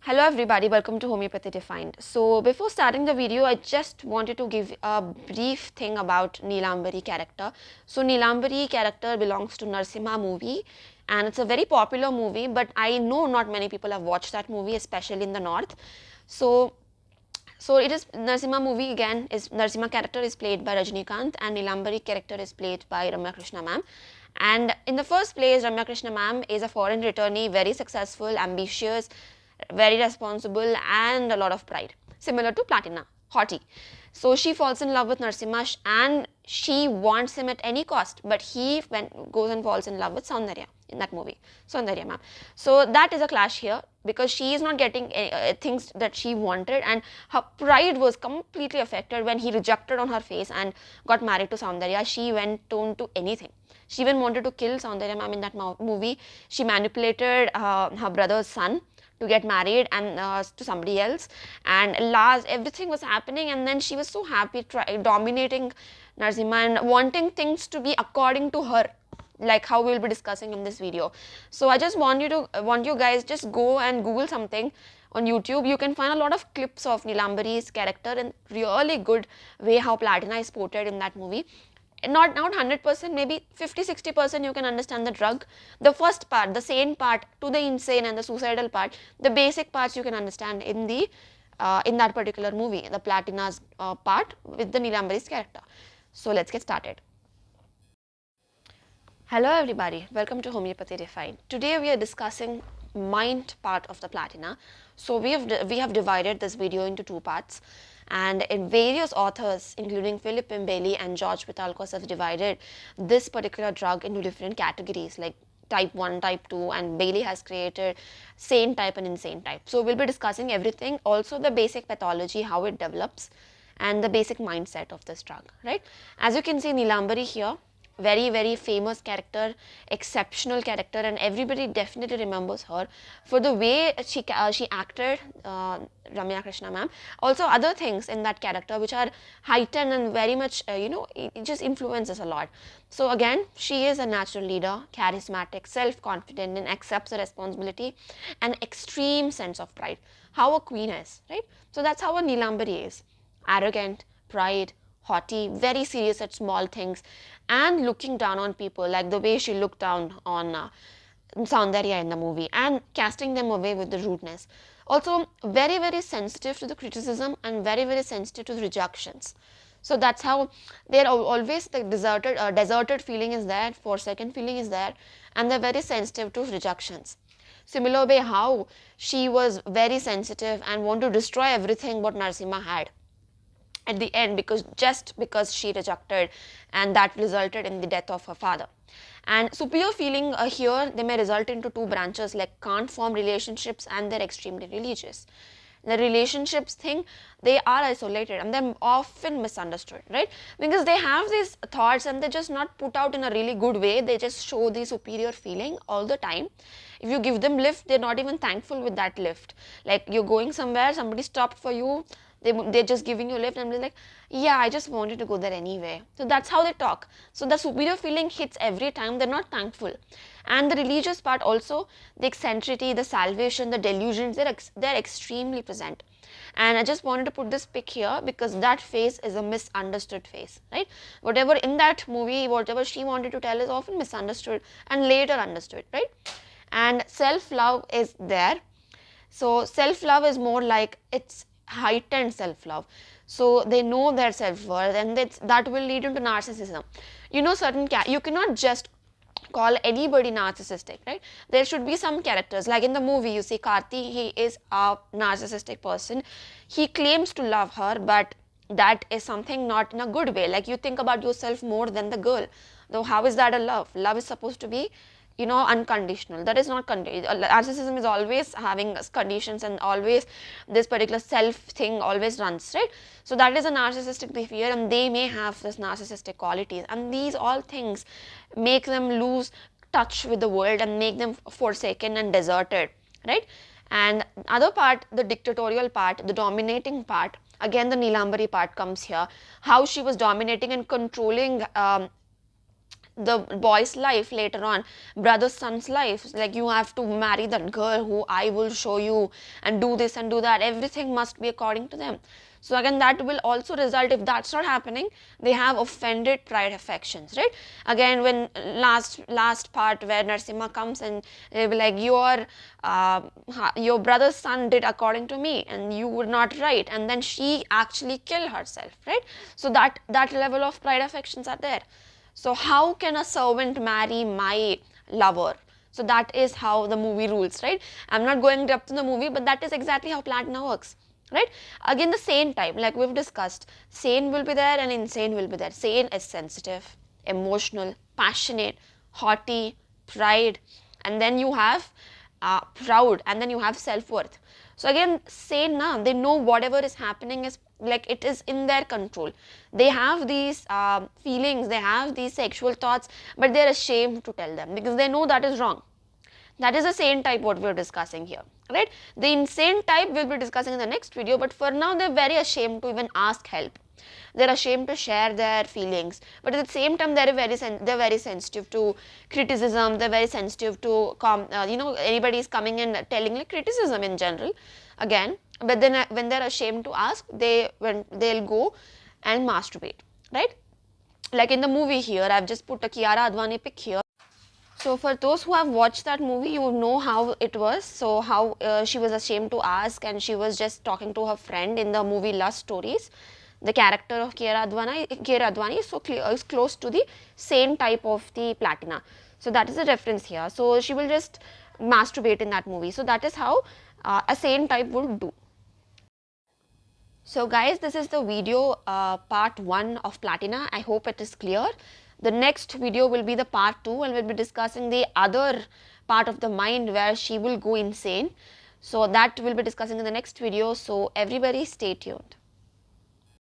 Hello everybody, welcome to Homeopathy Defined. So before starting the video, I just wanted to give a brief thing about Neelambari character. So Neelambari character belongs to Narasimha movie and it's a very popular movie, but I know not many people have watched that movie, especially in the north. So it is Narasimha movie again, is Narasimha character is played by Rajnikant and Neelambari character is played by Ramya Krishna ma'am. And in the first place, Ramya Krishna ma'am is a foreign returnee, very successful, ambitious, very responsible and a lot of pride, similar to Platina, haughty. So she falls in love with Narasimha and she wants him at any cost, but he goes and falls in love with Saundarya in that movie, Saundarya ma'am. So that is a clash here because she is not getting things that she wanted and her pride was completely affected when he rejected on her face and got married to Saundarya. She went on to anything. She even wanted to kill Saundarya ma'am in that movie. She manipulated her brother's son to get married and to somebody else, and last everything was happening and then she was so happy dominating Narasimha and wanting things to be according to her, like how we will be discussing in this video. So I just want you guys just go and Google something on YouTube. You can find a lot of clips of Neelambari's character in really good way how Platina is portrayed in that movie. Not 100%, maybe 50-60% you can understand the drug. The first part, the sane part to the insane and the suicidal part, the basic parts you can understand in the in that particular movie, the Platina's part with the Neelambari's character. So let's get started. Hello everybody, welcome to Homeopathy Defined. Today we are discussing mind part of the Platina. So we have divided this video into two parts, and in various authors including Philip Bailey and George Pitalkos have divided this particular drug into different categories like type 1, type 2, and Bailey has created sane type and insane type. So we'll be discussing everything, also the basic pathology, how it develops and the basic mindset of this drug, right? As you can see, Neelambari here, very famous character, exceptional character, and everybody definitely remembers her for the way she acted, Ramya Krishna ma'am. Also other things in that character which are heightened and very much it just influences a lot. So again, she is a natural leader, charismatic, self-confident, and accepts the responsibility and extreme sense of pride, how a queen is, right? So that's how a Neelambari is, arrogant, pride, haughty, very serious at small things, and looking down on people, like the way she looked down on Saundarya in the movie, and casting them away with the rudeness. Also, very sensitive to the criticism and very sensitive to the rejections. So that's how they're always the deserted feeling is there, forsaken feeling is there, and they're very sensitive to rejections. Similar way how she was very sensitive and want to destroy everything what Narasimha had at the end, because she rejected, and that resulted in the death of her father. And superior feeling here, they may result into two branches, like can't form relationships and they're extremely religious. The relationships thing, they are isolated and they're often misunderstood, right? Because they have these thoughts and they're just not put out in a really good way. They just show the superior feeling all the time. If you give them lift, they're not even thankful with that lift. Like you're going somewhere, somebody stopped for you, they're just giving you a lift and they're like, yeah, I just wanted to go there anyway. So that's how they talk. So the superior feeling hits every time. They're not thankful. And the religious part also, the eccentricity, the salvation, the delusions, they're extremely present. And I just wanted to put this pic here because that face is a misunderstood face, right? Whatever in that movie, whatever she wanted to tell is often misunderstood and later understood, right? And self-love is there. So self-love is more like it's heightened self-love. So they know their self-worth, and that will lead into narcissism. Certain you cannot just call anybody narcissistic, right? There should be some characters, like in the movie you see Karthi, he is a narcissistic person. He claims to love her, but that is something not in a good way. Like you think about yourself more than the girl. Though how is that a love? Love is supposed to be unconditional. That is not narcissism is always having conditions, and always this particular self thing always runs, right? So that is a narcissistic behavior, and they may have this narcissistic qualities, and these all things make them lose touch with the world and make them forsaken and deserted, right? And other part, the dictatorial part, the dominating part, again the Neelambari part comes here, how she was dominating and controlling the boy's life later on, brother's son's life, like you have to marry that girl who I will show you and do this and do that, everything must be according to them. So again, that will also result, if that's not happening, they have offended pride affections, right? Again, when last part where Narasimha comes and they'll be like, your brother's son did according to me and you were not right, and then she actually killed herself, right? So that level of pride affections are there. So how can a servant marry my lover? So that is how the movie rules, right? I'm not going up to the movie, but that is exactly how Platina works, right? Again, the sane type, like we've discussed, sane will be there and insane will be there. Sane is sensitive, emotional, passionate, haughty, pride, and then you have proud, and then you have self-worth. So again, sane now, they know whatever is happening is like it is in their control. They have these feelings, they have these sexual thoughts, but they're ashamed to tell them because they know that is wrong. That is the sane type what we're discussing here, right? The insane type we'll be discussing in the next video, but for now they're very ashamed to even ask help. They're ashamed to share their feelings, but at the same time they're very sensitive to criticism. They're very sensitive to anybody is coming and telling like criticism in general. Again, but then when they're ashamed to ask, they'll go and masturbate, right? Like in the movie here, I've just put a Kiara Advani pic here. So for those who have watched that movie, you know how it was. So how she was ashamed to ask and she was just talking to her friend in the movie Lust Stories. The character of Kiara Advani is close to the same type of the Platina. So that is a reference here. So she will just masturbate in that movie. So that is how a sane type would do. So guys, this is the video part 1 of Platina. I hope it is clear. The next video will be the part 2 and we'll be discussing the other part of the mind where she will go insane. So that we'll be discussing in the next video. So everybody stay tuned.